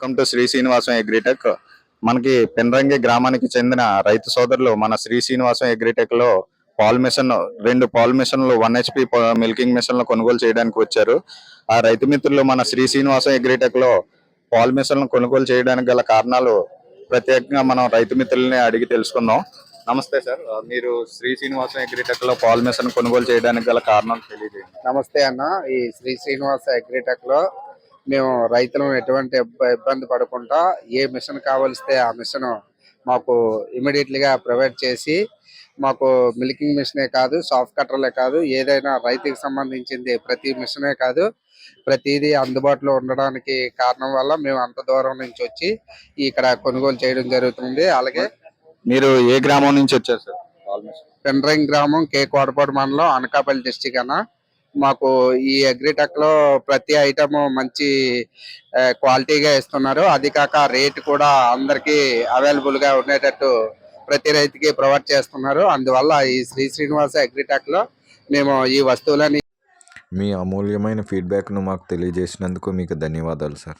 Welcome to Shri Srinivasam agritech. మనకి పెనరంగి గ్రామానికి చెందిన రైతు సోదరులు మన శ్రీ శ్రీనివాసం అగ్రిటెక్ లో పాల్ మిషన్, 2 పాల్ మిషన్లు, 1 HP మిల్కింగ్ మిషన్లు కొనుగోలు చేయడానికి వచ్చారు. ఆ రైతు మిత్రులు మన శ్రీ శ్రీనివాసం అగ్రిటెక్ లో పాల్ మిషన్లు కొనుగోలు చేయడానికి గల కారణాలు ప్రత్యేకంగా మనం రైతు మిత్రుల్ని అడిగి తెలుసుకుందాం. నమస్తే సార్, మీరు శ్రీ శ్రీనివాసం అగ్రిటెక్ లో పాల్ మిషన్ కొనుగోలు చేయడానికి గల కారణం తెలియజేయండి. నమస్తే అన్న. ఈ శ్రీ శ్రీనివాస అగ్రిటెక్ లో మేము రైతులను ఎటువంటి ఇబ్బంది పడకుండా ఏ మిషన్ కావలిస్తే ఆ మిషన్ మాకు ఇమీడియట్ గా ప్రొవైడ్ చేసి, మాకు మిల్కింగ్ మిషనే కాదు, సాఫ్ట్ కట్టర్లే కాదు, ఏదైనా రైతుకి సంబంధించింది ప్రతి మిషనే కాదు, ప్రతిదీ అందుబాటులో ఉండడానికి కారణం వల్ల మేము అంత దూరం నుంచి వచ్చి ఇక్కడ కొనుగోలు చేయడం జరుగుతుంది. అలాగే మీరు ఏ గ్రామం నుంచి వచ్చారు సార్? పాల్ మిషన్ పెండ్రైన్ గ్రామం, కే కోటపాడు మండలం, అనకాపల్లి డిస్టిక్ అన్న. మాకు ఈ అగ్రిటెక్ లో ప్రతి ఐటమ్ మంచి క్వాలిటీగా ఇస్తున్నారు. అది కాక రేట్ కూడా అందరికి అవైలబుల్ గా ఉండేటట్టు ప్రతి రైతుకి ప్రొవైడ్ చేస్తున్నారు. అందువల్ల ఈ శ్రీ శ్రీనివాస అగ్రిటెక్ లో మేము ఈ వస్తువులని మీ అమూల్యమైన ఫీడ్బ్యాక్ను మాకు తెలియజేసినందుకు మీకు ధన్యవాదాలు సార్.